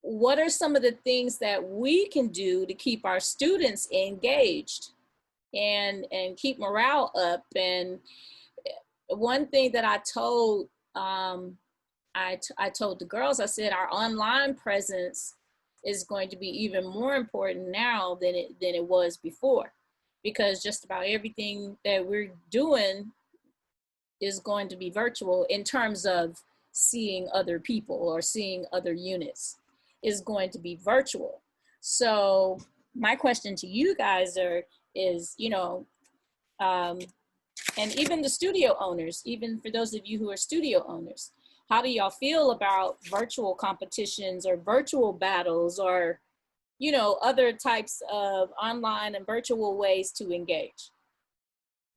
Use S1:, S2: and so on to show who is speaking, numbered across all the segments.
S1: what are some of the things that we can do to keep our students engaged and keep morale up? And one thing that I told I told the girls, I said our online presence is going to be even more important now than it was before, because just about everything that we're doing is going to be virtual in terms of seeing other people or seeing other units is going to be virtual. So my question to you guys is, you know, and even the studio owners, even for those of you who are studio owners, how do y'all feel about virtual competitions or virtual battles or, you know, other types of online and virtual ways to engage?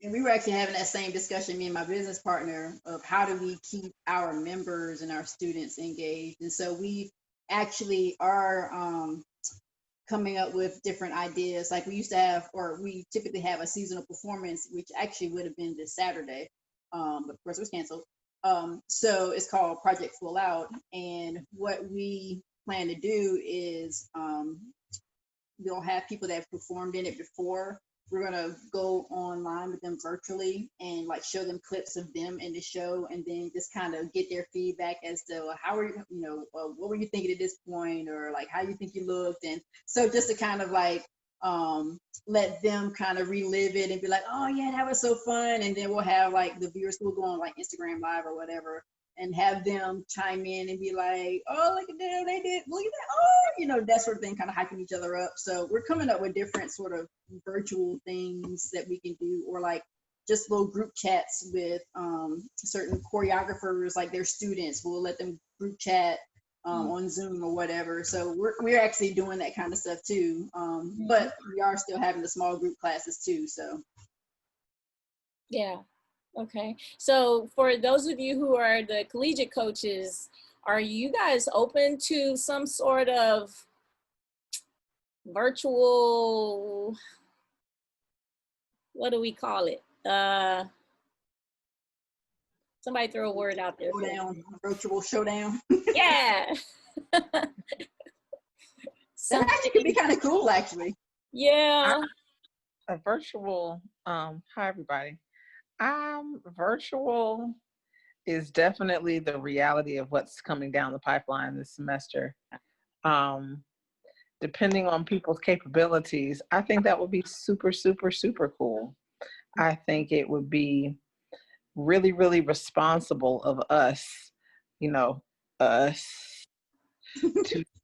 S2: And we were actually having that same discussion, me and my business partner, of how do we keep our members and our students engaged. And so we actually are coming up with different ideas. Like we used to have, or we typically have, a seasonal performance, which actually would have been this Saturday, but of course it was canceled. So it's called Project Full Out. And what we plan to do is we'll have people that have performed in it before. We're gonna go online with them virtually and like show them clips of them in the show, and then just kind of get their feedback as to how are you, what were you thinking at this point, or like how you think you looked. And so just to kind of like let them kind of relive it and be like, oh yeah, that was so fun. And then we'll have like the viewers who will go on like Instagram Live or whatever and have them chime in and be like, oh, look at them, they did, look at that, oh, that sort of thing, kind of hyping each other up. So we're coming up with different sort of virtual things that we can do, or like just little group chats with certain choreographers, like their students. We'll let them group chat on Zoom or whatever. So we're actually doing that kind of stuff too. But we are still having the small group classes too, so.
S1: Yeah. Okay, so for those of you who are the collegiate coaches, are you guys open to some sort of virtual, what do we call it? Somebody throw a word out there.
S2: Showdown, virtual showdown.
S1: Yeah.
S2: That actually could be kind of cool, actually.
S1: Yeah.
S3: A virtual, hi everybody. Virtual is definitely the reality of what's coming down the pipeline this semester. Depending on people's capabilities, I think that would be super, super, super cool. I think it would be really, really responsible of us, to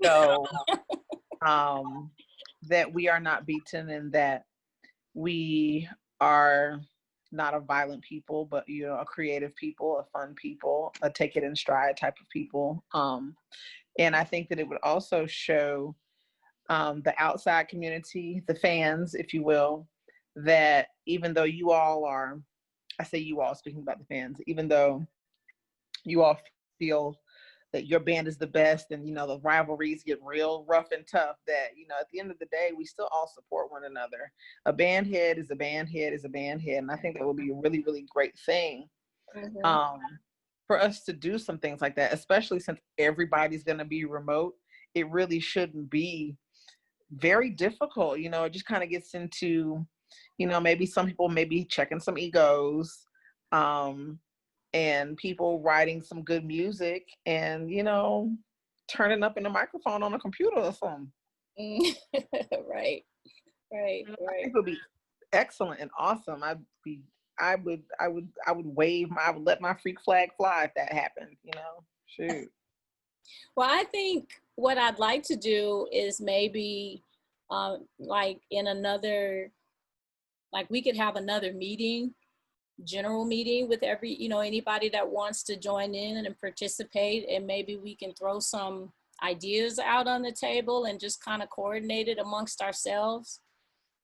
S3: show that we are not beaten and that we are not a violent people, but a creative people, a fun people, a take it in stride type of people. And I think that it would also show the outside community, the fans, if you will, that even though you all are, I say you all, speaking about the fans, even though you all feel that your band is the best and, the rivalries get real rough and tough, that, at the end of the day, we still all support one another. A band head is a band head is a band head. And I think that would be a really, really great thing for us to do some things like that, especially since everybody's going to be remote. It really shouldn't be very difficult. It just kind of gets into, maybe some people may be checking some egos, and people writing some good music and, turning up in the microphone on a computer or something.
S1: Right.
S3: I think it would be excellent and awesome. I would let my freak flag fly if that happened, shoot.
S1: Well, I think what I'd like to do is maybe like we could have another general meeting with anybody that wants to join in and participate, and maybe we can throw some ideas out on the table and just kind of coordinate it amongst ourselves.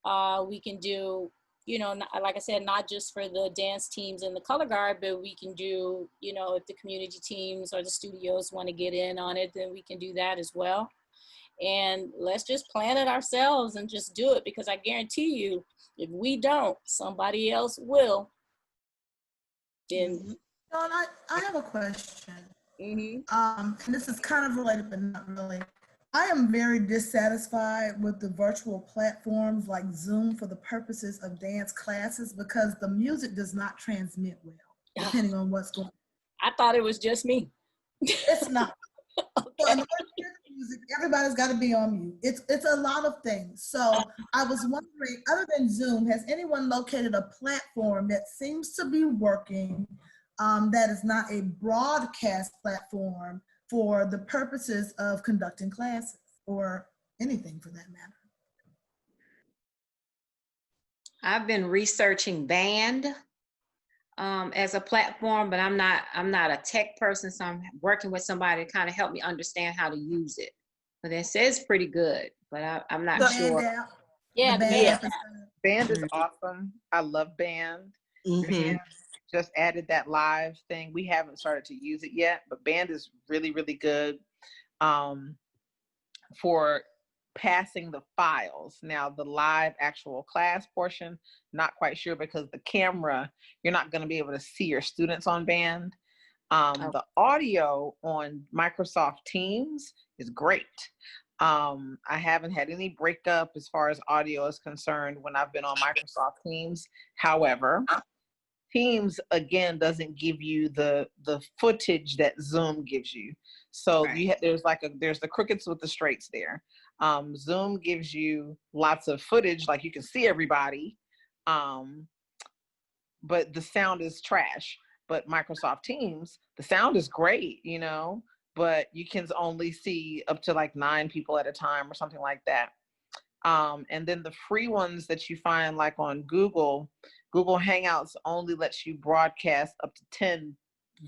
S1: We can do, like I said, not just for the dance teams and the color guard, but we can do, if the community teams or the studios want to get in on it, then we can do that as well. And let's just plan it ourselves and just do it, because I guarantee you, if we don't, somebody else will. Then
S4: Dawn, I have a question. And this is kind of related, but not really. I am very dissatisfied with the virtual platforms like Zoom for the purposes of dance classes because the music does not transmit well, depending on what's going on.
S1: I thought it was just me.
S4: It's not.
S1: Okay.
S4: So in order to hear the music, everybody's got to be on mute. It's a lot of things. So I was wondering, other than Zoom, has anyone located a platform that seems to be working that is not a broadcast platform for the purposes of conducting classes or anything for that matter?
S5: I've been researching Band as a platform, but I'm not a tech person, so I'm working with somebody to kind of help me understand how to use it. But it says pretty good, but I'm not sure.
S1: Yeah,
S4: The Band app is
S3: Band is awesome. I love Band. Band just added that live thing. We haven't started to use it yet, but Band is really, really good for passing the files. Now, the live actual class portion, not quite sure because the camera, you're not going to be able to see your students on Band. The audio on Microsoft Teams is great. I haven't had any breakup as far as audio is concerned when I've been on Microsoft Teams. However, Teams again doesn't give you the footage that Zoom gives you. So there's the crookeds with the straights there. Zoom gives you lots of footage, like you can see everybody, but the sound is trash. But Microsoft Teams, the sound is great, you know, but you can only see up to like 9 people at a time or something like that. And then the free ones that you find like on Google Hangouts only lets you broadcast up to 10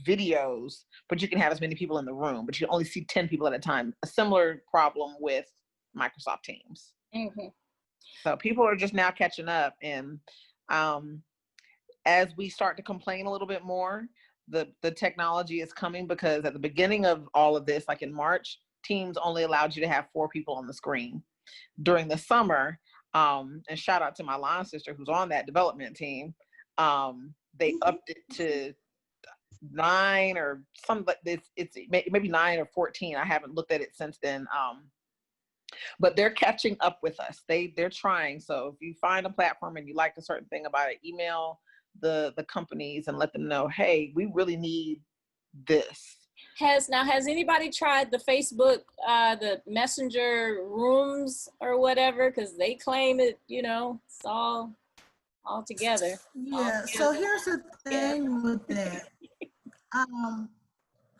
S3: videos, but you can have as many people in the room, but you only see 10 people at a time. A similar problem with Microsoft Teams. So people are just now catching up, and as we start to complain a little bit more, the technology is coming, because at the beginning of all of this, like in March, Teams only allowed you to have 4 people on the screen. During the summer, and shout out to my line sister who's on that development team, they upped it to 9 or something, but it's maybe 9 or 14. I haven't looked at it since then. But they're catching up with us. They're trying. So if you find a platform and you like a certain thing about it, email the companies and let them know, hey, we really need this.
S1: Has anybody tried the Facebook, the Messenger rooms or whatever? Because they claim it, you know, it's all together.
S4: Yeah. So here's the thing with that.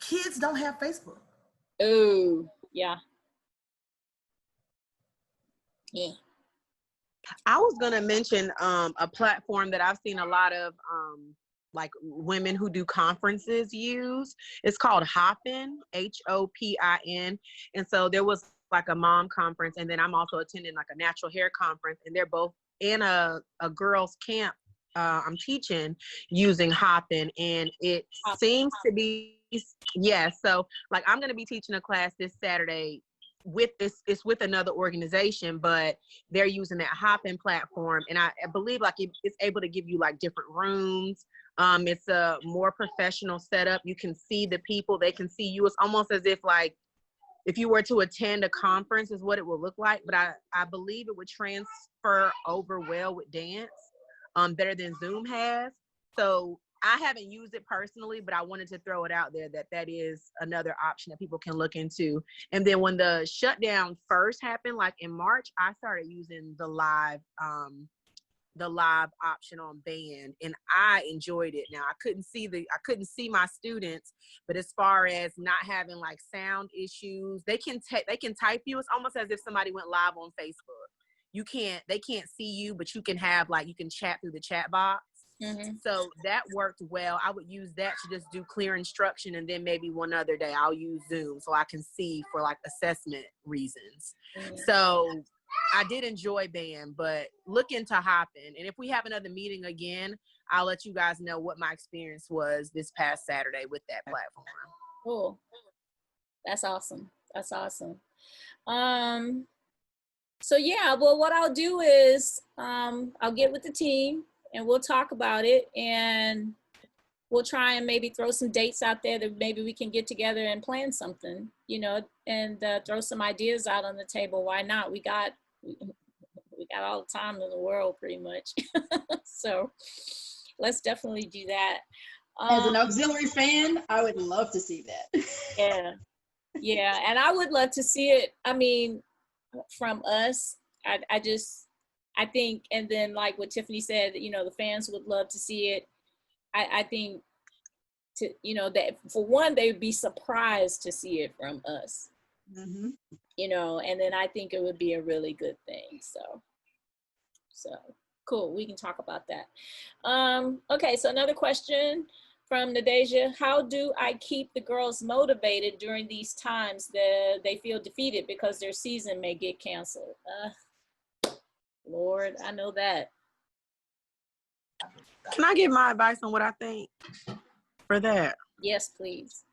S4: Kids don't have Facebook.
S1: Oh, yeah. Yeah.
S6: I was gonna mention a platform that I've seen a lot of like women who do conferences use. It's called Hopin, HOPIN. And so there was like a mom conference, and then I'm also attending like a natural hair conference, and they're both in a girls camp I'm teaching using Hopin, and it seems to be, so like I'm gonna be teaching a class this Saturday with this, it's with another organization, but they're using that Hopin platform, and I believe like it's able to give you like different rooms. It's a more professional setup. You can see the people, they can see you. It's almost as if like if you were to attend a conference is what it will look like, but I believe it would transfer over well with dance, better than Zoom has. So I haven't used it personally, but I wanted to throw it out there that is another option that people can look into. And then when the shutdown first happened, like in March, I started using the live option on Band, and I enjoyed it. Now I couldn't see my students, but as far as not having like sound issues, they can type you. It's almost as if somebody went live on Facebook. They can't see you, but you can chat through the chat box. So that worked well. I would use that to just do clear instruction, and then maybe one other day I'll use Zoom so I can see for like assessment reasons. So I did enjoy Band, but look into Hopin. And if we have another meeting again, I'll let you guys know what my experience was this past Saturday with that platform.
S1: Cool. That's awesome. That's awesome. So yeah, well, what I'll do is I'll get with the team and we'll talk about it. And we'll try and maybe throw some dates out there that maybe we can get together and plan something, you know, and throw some ideas out on the table. Why not? We got all the time in the world pretty much. So let's definitely do that.
S2: As an auxiliary fan, I would love to see that.
S1: Yeah. Yeah. And I would love to see it. I mean, from us, I think, and then like what Tiffany said, you know, the fans would love to see it. I think you know, that for one, they would be surprised to see it from us,
S2: Mm-hmm.
S1: you know, and then I think it would be a really good thing. So cool. We can talk about that. Okay. So another question from Nadeja: how do I keep the girls motivated during these times that they feel defeated because their season may get canceled? Lord, I know that.
S6: Can I give my advice on what I think for that?
S1: Yes, please.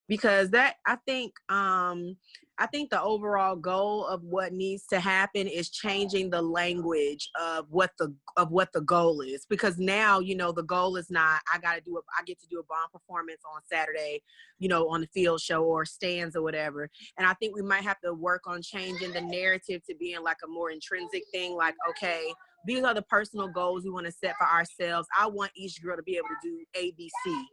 S6: Because that I think the overall goal of what needs to happen is changing the language of what the goal is. Because now, you know, the goal is not I get to do a bond performance on Saturday, you know, on the field show or stands or whatever. And I think we might have to work on changing the narrative to being like a more intrinsic thing, like, okay, these are the personal goals we want to set for ourselves. I want each girl to be able to do ABC.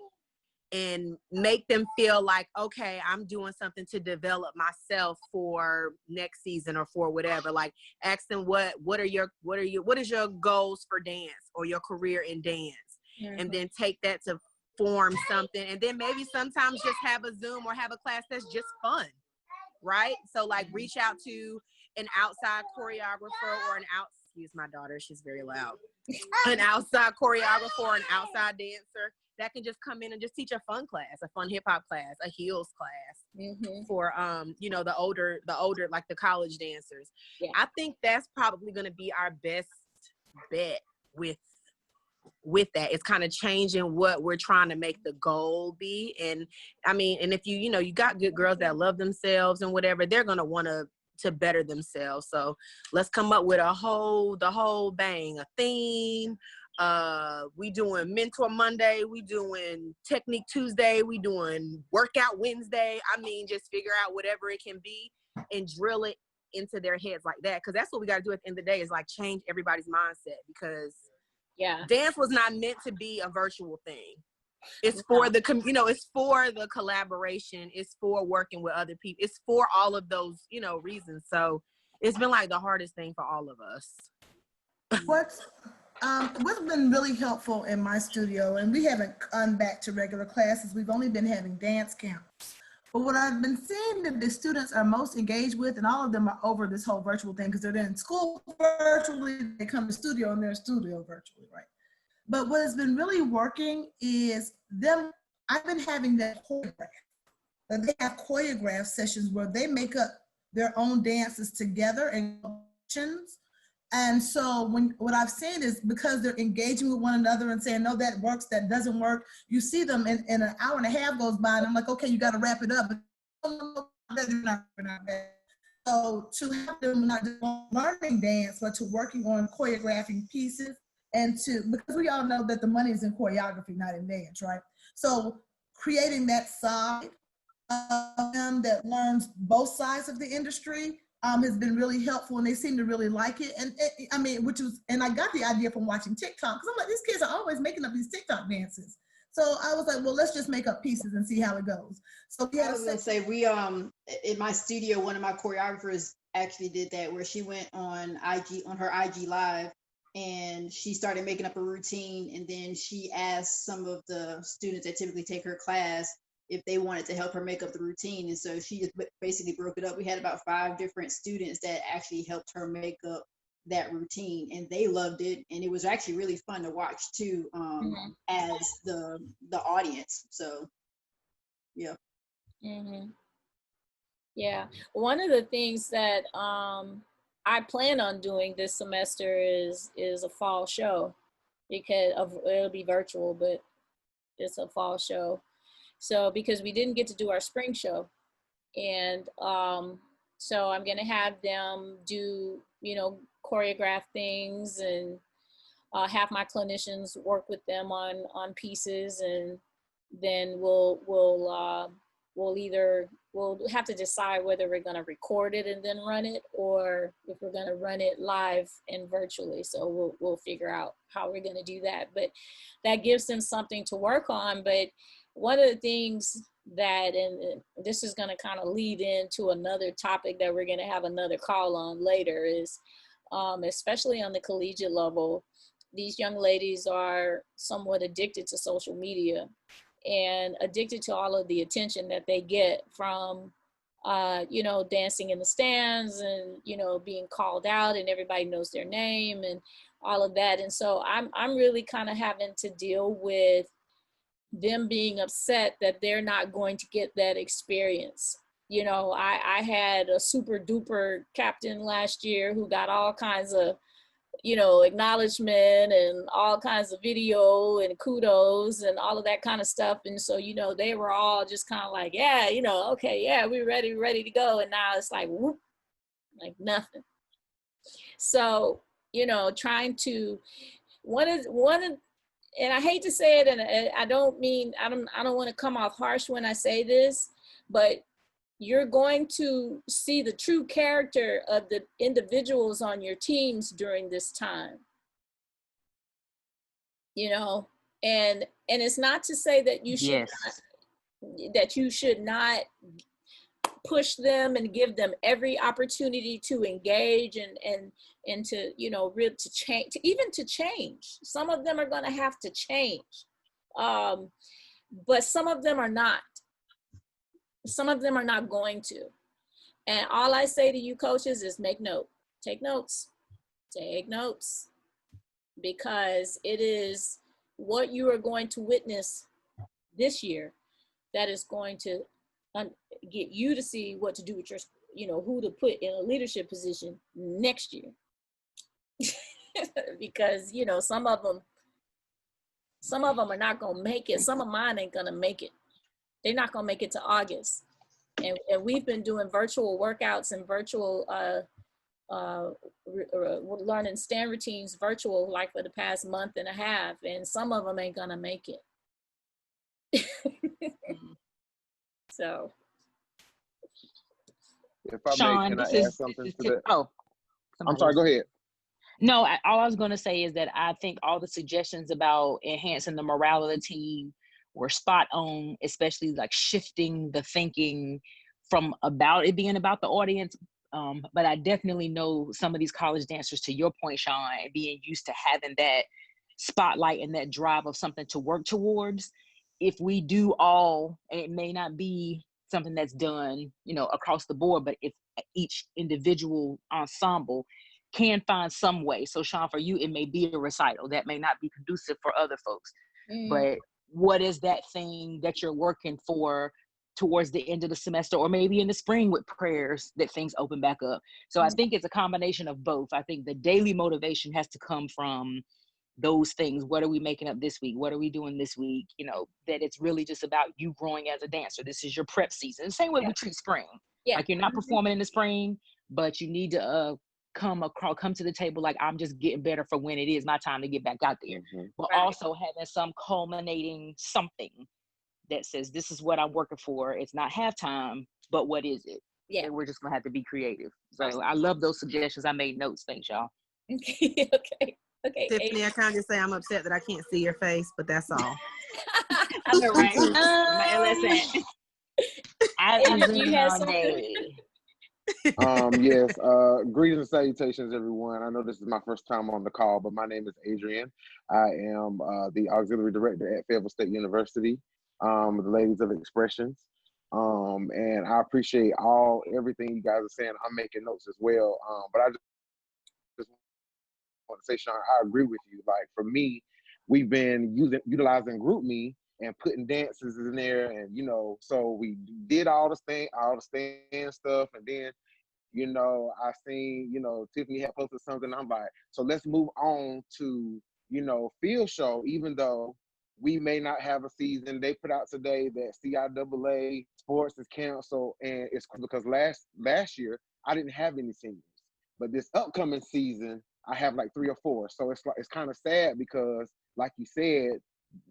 S6: And make them feel like, okay, I'm doing something to develop myself for next season or for whatever. Like, ask them what is your goals for dance or your career in dance,
S1: Mm-hmm.
S6: and then take that to form something. And then maybe sometimes just have a Zoom or have a class that's just fun, right? So like, reach out to an outside choreographer or excuse my daughter, she's very loud. An outside choreographer or an outside dancer that can just come in and just teach a fun class, a fun hip hop class, a heels class,
S1: Mm-hmm.
S6: for you know, the older like the college dancers.
S1: Yeah.
S6: I think that's probably going to be our best bet with that. It's kind of changing what we're trying to make the goal be. And I mean, and if you know, you got good girls that love themselves and whatever, they're going to want to better themselves. So let's come up with the whole bang, a theme. We doing Mentor Monday, we doing Technique Tuesday, we doing Workout Wednesday. I mean, just figure out whatever it can be and drill it into their heads like that. Because that's what we got to do at the end of the day, is like change everybody's mindset. Because dance was not meant to be a virtual thing. It's for the, you know, it's for the collaboration. It's for working with other people. It's for all of those, you know, reasons. So it's been like the hardest thing for all of us.
S4: What's been really helpful in my studio, and we haven't gone back to regular classes, we've only been having dance camps. But what I've been seeing that the students are most engaged with, and all of them are over this whole virtual thing because they're in school virtually, they come to studio and they're in studio virtually, right? But what has been really working is I've been having that choreograph. They have choreograph sessions where they make up their own dances together and options. And so what I've seen is, because they're engaging with one another and saying, no, that works, that doesn't work, you see them in an hour and a half goes by and I'm like, okay, you got to wrap it up. So to have them not just learning dance, but to working on choreographing pieces, and because we all know that the money is in choreography, not in dance, right? So creating that side of them that learns both sides of the industry has been really helpful, and they seem to really like it. And I mean, and I got the idea from watching TikTok, because I'm like, these kids are always making up these TikTok dances. So I was like, well, let's just make up pieces and see how it goes. So
S2: I was gonna say, we in my studio, one of my choreographers actually did that, where she went on her IG live, and she started making up a routine, and then she asked some of the students that typically take her class if they wanted to help her make up the routine. And so she just basically broke it up. We had about 5 different students that actually helped her make up that routine, and they loved it. And it was actually really fun to watch too, as the audience. So yeah.
S1: Mm-hmm. Yeah. One of the things that I plan on doing this semester is a fall show, because it'll be virtual, but it's a fall show. So because we didn't get to do our spring show, and so I'm gonna have them do, you know, choreograph things, and have my clinicians work with them on pieces, and then we'll have to decide whether we're going to record it and then run it, or if we're going to run it live and virtually. So we'll figure out how we're going to do that. But that gives them something to work on. But one of the things that, and this is going to kind of lead into another topic that we're going to have another call on later, is especially on the collegiate level, these young ladies are somewhat addicted to social media and addicted to all of the attention that they get from, dancing in the stands and, being called out and everybody knows their name and all of that. And so I'm really kind of having to deal with them being upset that they're not going to get that experience. I had a super duper captain last year who got all kinds of, acknowledgement and all kinds of video and kudos and all of that kind of stuff. And so, they were all just kind of like, yeah, okay, yeah, we're ready to go. And now it's like, whoop, like nothing. So, trying to, and I hate to say it, and I don't want to come off harsh when I say this, but you're going to see the true character of the individuals on your teams during this time. And it's not to say that you should not push them and give them every opportunity to engage and to really to change. Some of them are going to have to change, but some of them are not. Some of them are not going to. And all I say to you coaches is take notes, because it is what you are going to witness this year that is going to get you to see what to do with your, who to put in a leadership position next year. Because, some of them are not going to make it. Some of mine ain't going to make it. They're not going to make it to August. And we've been doing virtual workouts and virtual learning stand routines virtual like for the past month and a half. And some of them ain't going to make it. So.
S7: If I
S8: Sean,
S7: may, can I add something to that?
S8: Oh,
S7: I'm sorry, go ahead.
S8: No, all I was going to say is that I think all the suggestions about enhancing the morale of the team were spot on, especially like shifting the thinking from about it being about the audience. But I definitely know some of these college dancers, to your point, Sean, being used to having that spotlight and that drive of something to work towards. If we do all, and it may not be something that's done, across the board, but if each individual ensemble can find some way. So Sean, for you, it may be a recital that may not be conducive for other folks, but what is that thing that you're working for towards the end of the semester, or maybe in the spring with prayers that things open back up? So I think it's a combination of both. I think the daily motivation has to come from those things. What are we making up this week? What are we doing this week? That it's really just about you growing as a dancer. This is your prep season. The same way we treat spring. Yeah. Like you're not performing in the spring, but you need to come to the table like, I'm just getting better for when it is my time to get back out there. But also having some culminating something that says, this is what I'm working for. It's not halftime, but what is it? Yeah. And we're just gonna have to be creative. So I love those suggestions. I made notes. Thanks, y'all.
S6: Okay. Tiffany, I kind of just say I'm upset that I can't see your face, but that's all.
S8: I know, right? Listen, I am Zooming all day.
S7: Yes, greetings and salutations, everyone. I know this is my first time on the call, but my name is Adrian. I am the auxiliary director at Fayetteville State University, the Ladies of Expressions. And I appreciate everything you guys are saying. I'm making notes as well. But I just want to say, Sean, I agree with you. Like for me, we've been utilizing GroupMe and putting dances in there, and so we did all the stand stuff, and then I seen Tiffany had posted something. I'm like, so let's move on to field show. Even though we may not have a season, they put out today that CIAA sports is canceled, and it's because last year I didn't have any seniors, but this upcoming season I have like 3 or 4. So it's kind of sad because, like you said,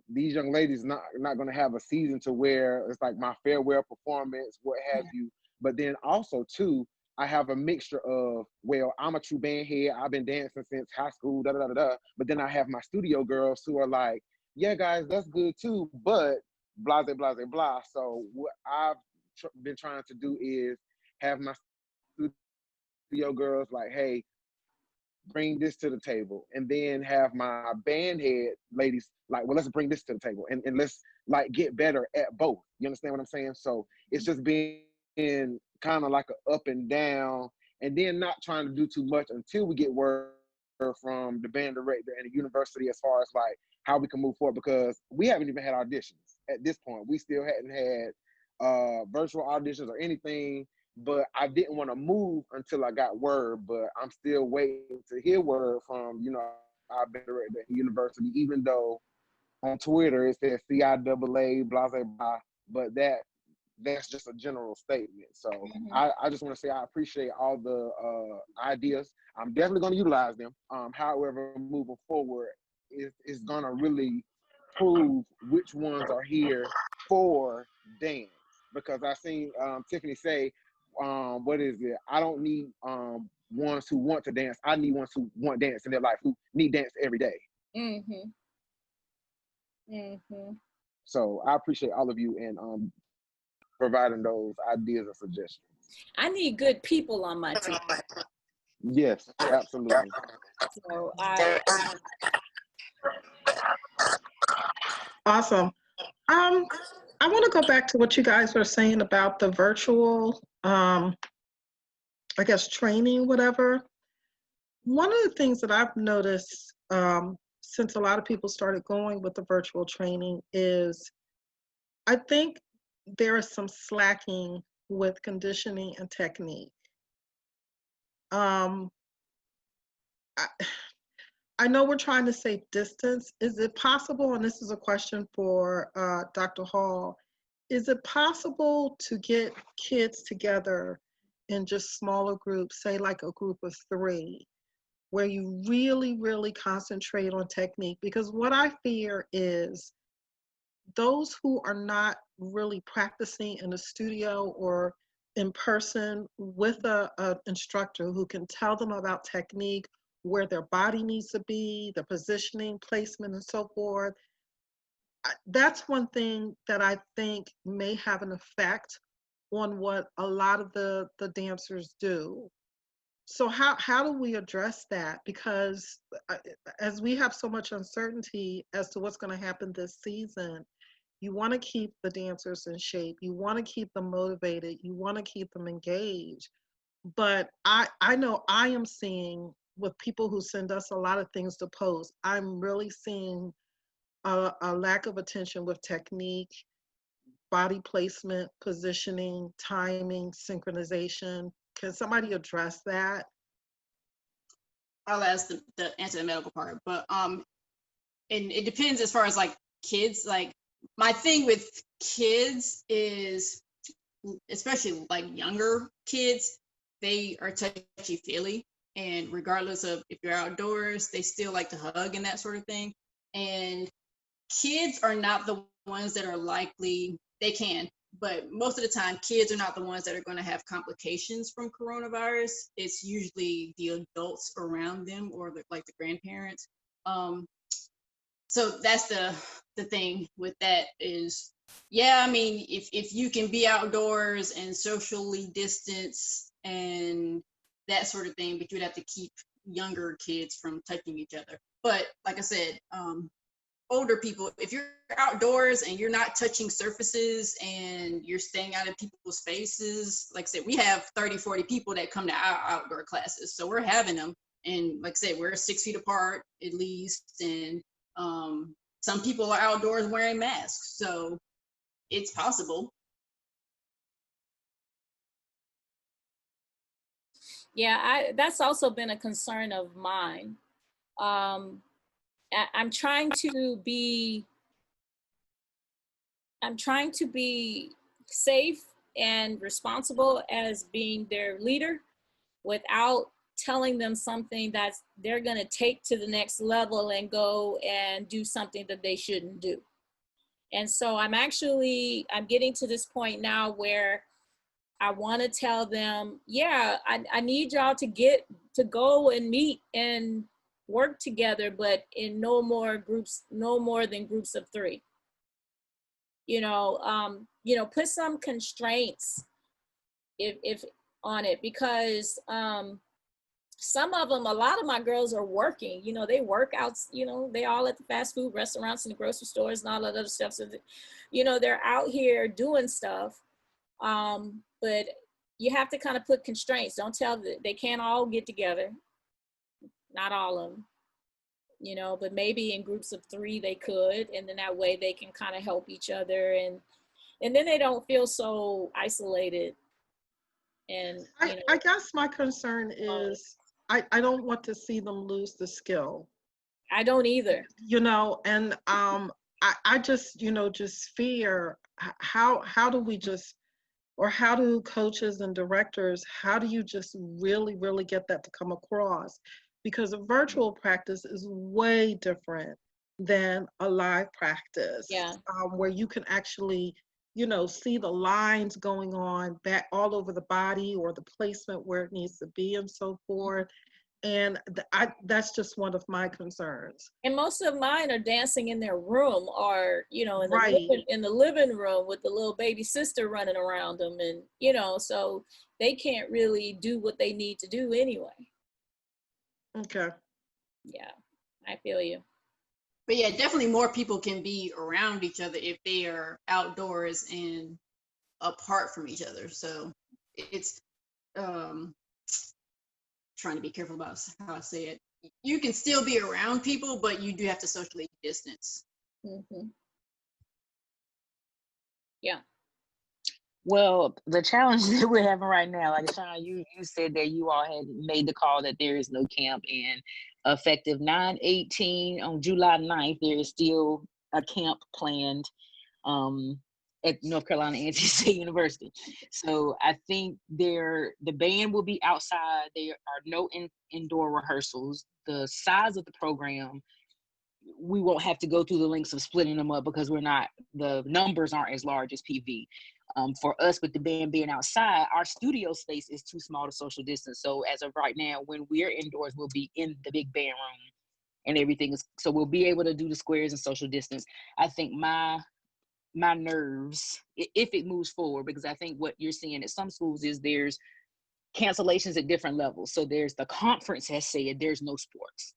S7: these young ladies not going to have a season to where it's like my farewell performance, what have you. But then also too, I have a mixture of, well, I'm a true band head. I've been dancing since high school, da da da da da. But then I have my studio girls who are like, yeah, guys, that's good too, but blah blah blah blah blah. So what I've been trying to do is have my studio girls like, hey, bring this to the table, and then have my band head ladies like, well, let's bring this to the table, and let's like get better at both. You understand what I'm saying? So it's just being kind of like a up and down, and then not trying to do too much until we get word from the band director and the university as far as like how we can move forward, because we haven't even had auditions at this point. We still hadn't had virtual auditions or anything. But I didn't want to move until I got word, but I'm still waiting to hear word from, you know, our band director at the university, even though on Twitter it says CIAA, blah, blah, blah, but that's just a general statement. So I just want to say I appreciate all the ideas. I'm definitely going to utilize them. However, moving forward, is going to really prove which ones are here for dance. Because I seen Tiffany say, what is it? I don't need ones who want to dance. I need ones who want dance in their life, who need dance every day. So I appreciate all of you and providing those ideas and suggestions.
S1: I need good people on my team.
S7: Yes, absolutely.
S1: So
S9: Awesome. I want to go back to what you guys were saying about the virtual, I guess, training, whatever. One of the things that I've noticed since a lot of people started going with the virtual training is I think there is some slacking with conditioning and technique. I know we're trying to save distance. Is it possible, and this is a question for Dr. Hall, is it possible to get kids together in just smaller groups, say like a group of 3, where you really, really concentrate on technique? Because what I fear is those who are not really practicing in a studio or in person with an instructor who can tell them about technique, where their body needs to be, the positioning, placement, and so forth. That's one thing that I think may have an effect on what a lot of the dancers do. So how do we address that? Because as we have so much uncertainty as to what's going to happen this season, you want to keep the dancers in shape. You want to keep them motivated. You want to keep them engaged. But I know I am seeing with people who send us a lot of things to post, I'm really seeing a lack of attention with technique, body placement, positioning, timing, synchronization. Can somebody address that?
S2: I'll ask the answer the medical part, but and it depends as far as like kids. Like my thing with kids is, especially like younger kids, they are touchy-feely, and regardless of if you're outdoors, they still like to hug and that sort of thing. And kids are not the ones that are likely, they can, but most of the time, kids are not the ones that are going to have complications from coronavirus. It's usually the adults around them or like the grandparents. So that's the thing with that is, yeah, I mean, if you can be outdoors and socially distance and that sort of thing, but you'd have to keep younger kids from touching each other. But like I said, older people, if you're outdoors and you're not touching surfaces and you're staying out of people's faces, like I said, we have 30, 40 people that come to our outdoor classes. So we're having them. And like I said, we're 6 feet apart at least. And some people are outdoors wearing masks. So it's possible.
S1: yeah, that's also been a concern of mine. I'm trying to be safe and responsible as being their leader without telling them something that they're going to take to the next level and go and do something that they shouldn't do. And so I'm getting to this point now where I want to tell them, yeah, I need y'all to go and meet and work together, but in no more than groups of 3. Put some constraints if on it, because some of them, a lot of my girls are working, they work out, they all at the fast food restaurants and the grocery stores and all that other stuff. So, they're out here doing stuff. But you have to kind of put constraints. Don't tell them they can't all get together. Not all of them, but maybe in groups of 3 they could. And then that way they can kind of help each other. And then they don't feel so isolated. And
S9: I guess my concern is I don't want to see them lose the skill.
S1: I don't either.
S9: And I just, just fear how do we just, or how do coaches and directors, how do you just really, really get that to come across? Because a virtual practice is way different than a live practice.
S1: Yeah.
S9: Where you can actually, see the lines going on back all over the body, or the placement where it needs to be, and so forth. And that's just one of my concerns.
S1: And most of mine are dancing in their room, or,
S9: Right.
S1: in the living room with the little baby sister running around them. And, so they can't really do what they need to do anyway.
S9: Okay.
S1: Yeah, I feel you.
S2: But yeah, definitely more people can be around each other if they are outdoors and apart from each other. So it's trying to be careful about how I say it. You can still be around people, but you do have to socially distance.
S1: Mm-hmm. Yeah.
S8: Well, the challenge that we're having right now, like Sean, you said that you all had made the call that there is no camp, and effective 9/18 on July 9th, there is still a camp planned at North Carolina A&T State University. So I think the band will be outside. There are no indoor rehearsals. The size of the program, we won't have to go through the lengths of splitting them up, because the numbers aren't as large as PV. For us, with the band being outside, our studio space is too small to social distance. So as of right now, when we're indoors, we'll be in the big band room, and everything is, so we'll be able to do the squares and social distance. I think my nerves, if it moves forward, because I think what you're seeing at some schools is there's cancellations at different levels. So there's the conference has said there's no sports.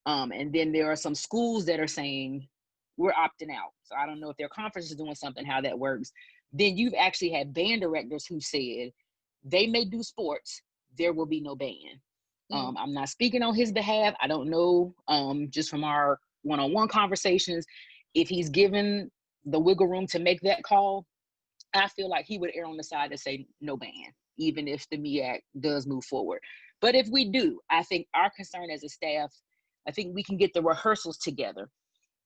S8: And then there are some schools that are saying we're opting out. So I don't know if their conference is doing something, how that works. Then you've actually had band directors who said they may do sports, there will be no band. I'm not speaking on his behalf. I don't know, just from our one-on-one conversations, if he's given the wiggle room to make that call. I feel like he would err on the side to say no ban, even if the MEAC does move forward. But if we do, I think our concern as a staff, I think we can get the rehearsals together.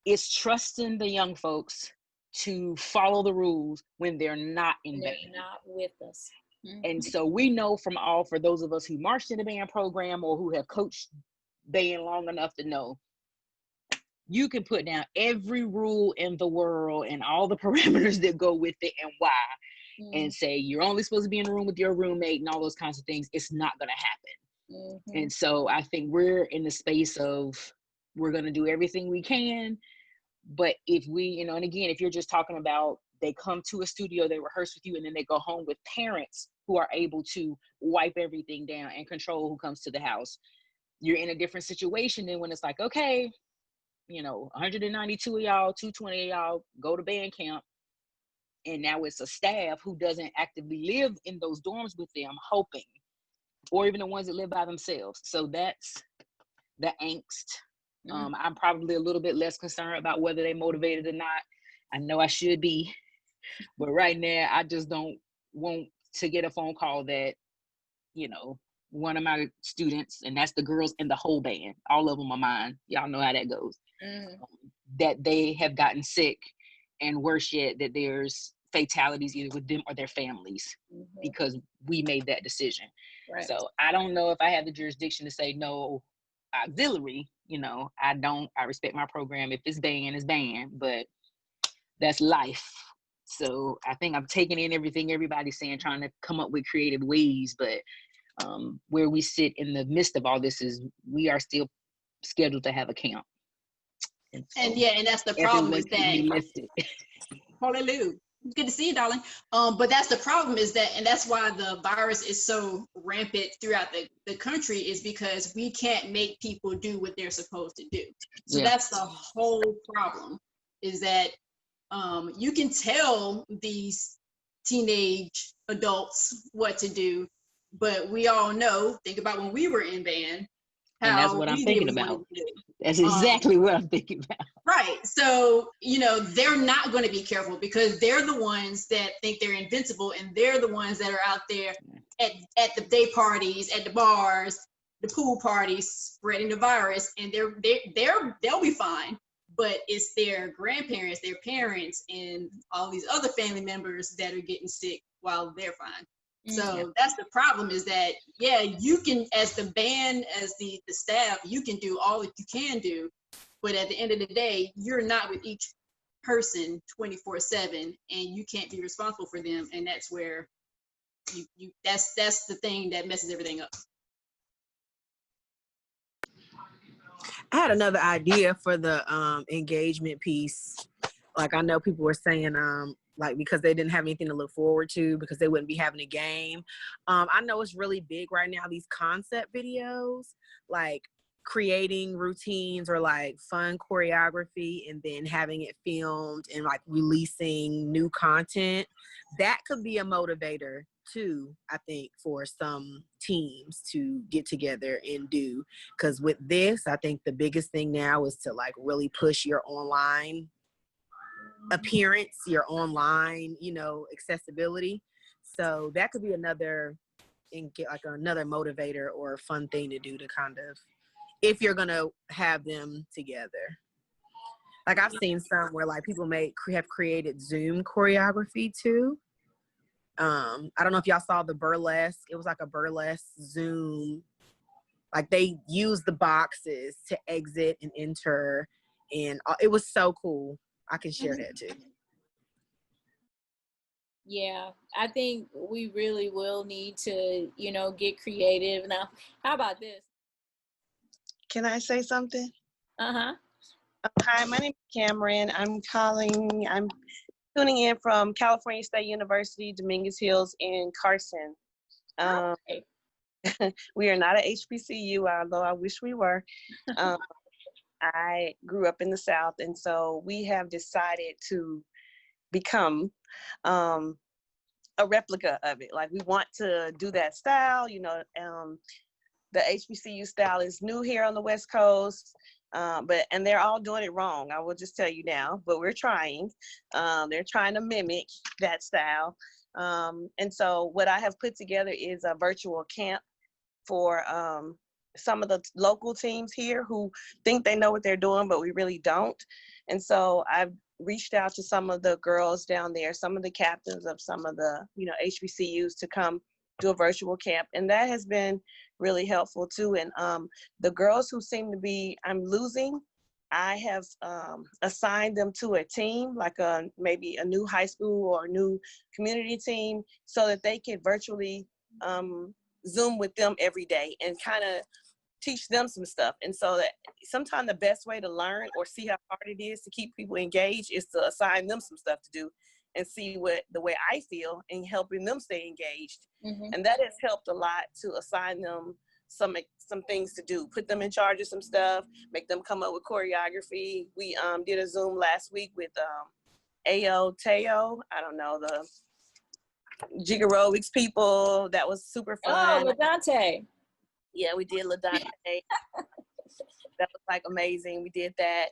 S8: It's trusting the young folks to follow the rules when they're not in band.
S1: They're not with us. Mm-hmm.
S8: And so we know for those of us who marched in the band program or who have coached band long enough to know, you can put down every rule in the world and all the parameters that go with it and why, and say you're only supposed to be in the room with your roommate and all those kinds of things. It's not going to happen. And so I think we're in the space of, we're going to do everything we can. But if we, and again, if you're just talking about they come to a studio, they rehearse with you, and then they go home with parents who are able to wipe everything down and control who comes to the house, you're in a different situation than when it's like, okay, 192 of y'all, 220 of y'all go to band camp. And now it's a staff who doesn't actively live in those dorms with them, hoping, or even the ones that live by themselves. So that's the angst. I'm probably a little bit less concerned about whether they're motivated or not. I know I should be, but right now I just don't want to get a phone call that, one of my students, and that's the girls in the whole band, all of them are mine. Y'all know how that goes. That they have gotten sick, and worse yet, that there's fatalities either with them or their families because we made that decision.
S1: Right.
S8: So I don't know if I have the jurisdiction to say no auxiliary. I respect my program. If it's banned, it's banned, but that's life. So I think I'm taking in everything everybody's saying, trying to come up with creative ways, but where we sit in the midst of all this is we are still scheduled to have a camp. And
S2: that's the problem is that, hallelujah. Good to see you, darling. But that's the problem is that, and that's why the virus is so rampant throughout the country, is because we can't make people do what they're supposed to do. So that's the whole problem, is that you can tell these teenage adults what to do, but we all know, think about when we were in band,
S8: and that's what I'm thinking about. That's exactly what I'm thinking about.
S2: Right. So, they're not going to be careful because they're the ones that think they're invincible, and they're the ones that are out there at the day parties, at the bars, the pool parties, spreading the virus, and they'll be fine. But it's their grandparents, their parents, and all these other family members that are getting sick while they're fine. So that's the problem, is that, you can, as the band, as the staff, you can do all that you can do, but at the end of the day, you're not with each person 24/7, and you can't be responsible for them. And that's where that's the thing that messes everything up.
S6: I had another idea for the engagement piece. Like, I know people were saying, like, because they didn't have anything to look forward to because they wouldn't be having a game. I know it's really big right now, these concept videos, like creating routines or like fun choreography and then having it filmed and like releasing new content. That could be a motivator too, I think, for some teams to get together and do. Because with this, I think the biggest thing now is to like really push your online appearance, your online, accessibility. So that could be another motivator or fun thing to do to kind of, if you're gonna have them together. Like, I've seen some where like people have created Zoom choreography too. I don't know if y'all saw the burlesque. It was like a burlesque Zoom. Like, they used the boxes to exit and enter, and it was so cool. I can share that too.
S1: Yeah, I think we really will need to, get creative. Now, how about this?
S10: Can I say something?
S1: Uh-huh.
S10: Hi, my name is Cameron. I'm tuning in from California State University, Dominguez Hills in Carson.
S1: Okay.
S10: We are not a HBCU, although I wish we were. I grew up in the South, and so we have decided to become a replica of it. Like, we want to do that style, the HBCU style is new here on the West Coast, and they're all doing it wrong. I will just tell you now, but we're trying. They're trying to mimic that style. And so what I have put together is a virtual camp for some of the local teams here who think they know what they're doing, but we really don't. And so I've reached out to some of the girls down there, some of the captains of some of the, HBCUs to come do a virtual camp. And that has been really helpful too. And the girls who seem to be, I'm losing, I have assigned them to a team, like maybe a new high school or a new community team, so that they can virtually Zoom with them every day and kind of teach them some stuff. And so that sometimes the best way to learn or see how hard it is to keep people engaged is to assign them some stuff to do and see what the way I feel and helping them stay engaged. Mm-hmm. And that has helped a lot, to assign them some things to do, put them in charge of some stuff, make them come up with choreography. We did a Zoom last week with Ao Teo, I don't know, the Gigaroics people. That was super fun.
S1: Oh, LaDante.
S10: Yeah, we did LaDante. That was like amazing. We did that.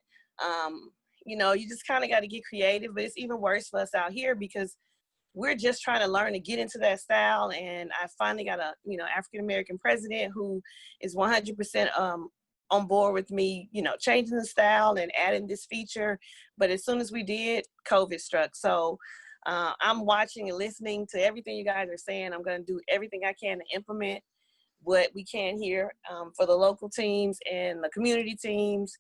S10: You just kind of got to get creative, but it's even worse for us out here because we're just trying to learn to get into that style. And I finally got a, African-American president who is 100% on board with me, changing the style and adding this feature. But as soon as we did, COVID struck. So I'm watching and listening to everything you guys are saying. I'm going to do everything I can to implement what we can here for the local teams and the community teams.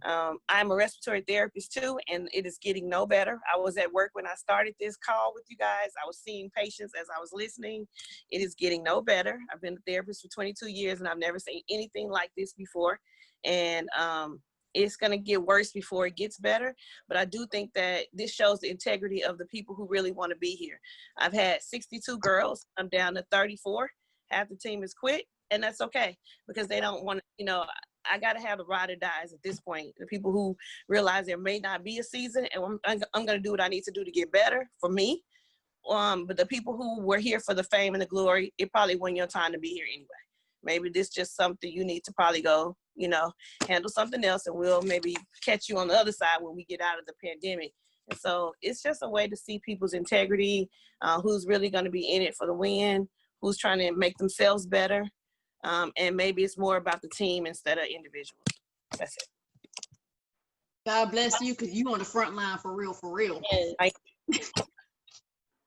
S10: I'm a respiratory therapist too, and it is getting no better. I was at work when I started this call with you guys. I was seeing patients as I was listening. It is getting no better. I've been a therapist for 22 years, and I've never seen anything like this before. And it's going to get worse before it gets better. But I do think that this shows the integrity of the people who really want to be here. I've had 62 girls. I'm down to 34. Half the team has quit, and that's okay, because they don't want to, you know, I got to have the ride or dies at this point. The people who realize there may not be a season, and I'm going to do what I need to do to get better for me. But the people who were here for the fame and the glory, it probably wasn't your time to be here anyway. Maybe this is just something you need to probably go, you know, handle something else, and we'll maybe catch you on the other side when we get out of the pandemic. And so it's just a way to see people's integrity, who's really going to be in it for the win, who's trying to make themselves better. And maybe it's more about the team instead of individuals. That's it.
S2: God bless you, because you on the front line for real, for real.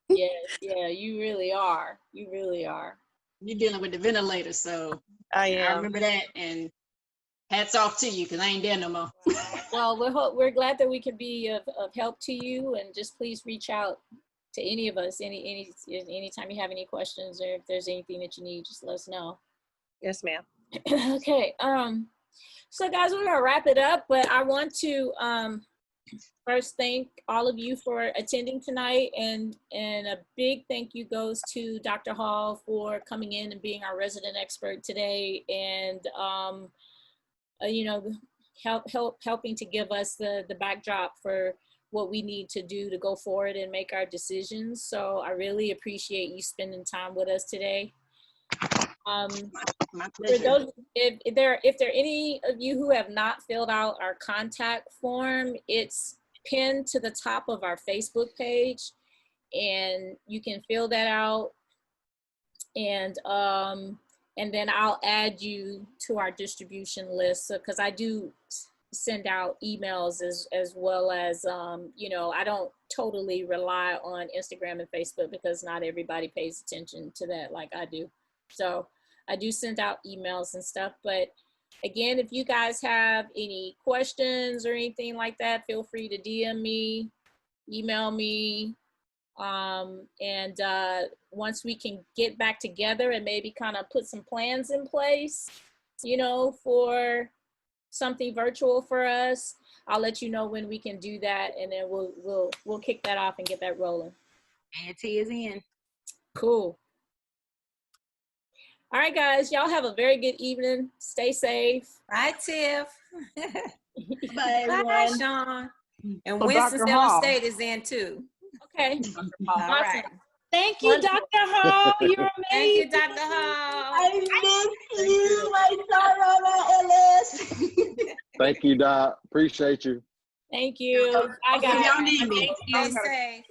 S1: Yes, yeah, you really are. You really are.
S2: You're dealing with the ventilator, so
S10: I am.
S2: I remember that, and hats off to you, because I ain't there no more.
S1: Well, we're glad that we can be of help to you, and just please reach out to any of us anytime you have any questions, or if there's anything that you need, just let us know.
S10: Yes, ma'am.
S1: Okay. So guys, we're gonna wrap it up, but I want to first thank all of you for attending tonight, and a big thank you goes to Dr. Hall for coming in and being our resident expert today, and you know, helping to give us the backdrop for what we need to do to go forward and make our decisions. So I really appreciate you spending time with us today.
S2: My
S1: For
S2: pleasure.
S1: those, if there are any of you who have not filled out our contact form, it's pinned to the top of our Facebook page, and you can fill that out, and then I'll add you to our distribution list. So, because I do send out emails as well as you know, I don't totally rely on Instagram and Facebook, because not everybody pays attention to that like I do. So I do send out emails and stuff. But again, if you guys have any questions or anything like that, feel free to DM me, email me. And once we can get back together and maybe kind of put some plans in place, you know, for something virtual for us, I'll let you know when we can do that, and then we'll kick that off and get that rolling.
S5: Auntie is in.
S1: Cool. All right, guys, y'all have a very good evening. Stay safe.
S5: Bye, Tiff.
S2: Bye,
S5: Bye,
S2: everyone.
S5: Sean. And
S3: So
S5: Winston-Salem
S3: Dr. Hall.
S5: State is in too.
S1: Okay.
S5: All right.
S8: Thank you, Dr. Hall. You're amazing.
S5: Thank you, Dr. Hall.
S2: I miss you, my Sarah Ellis.
S7: Thank you, Doc. Appreciate you.
S1: Thank you. Bye,
S2: Okay,
S1: guys.
S2: y'all need me.
S5: Stay safe.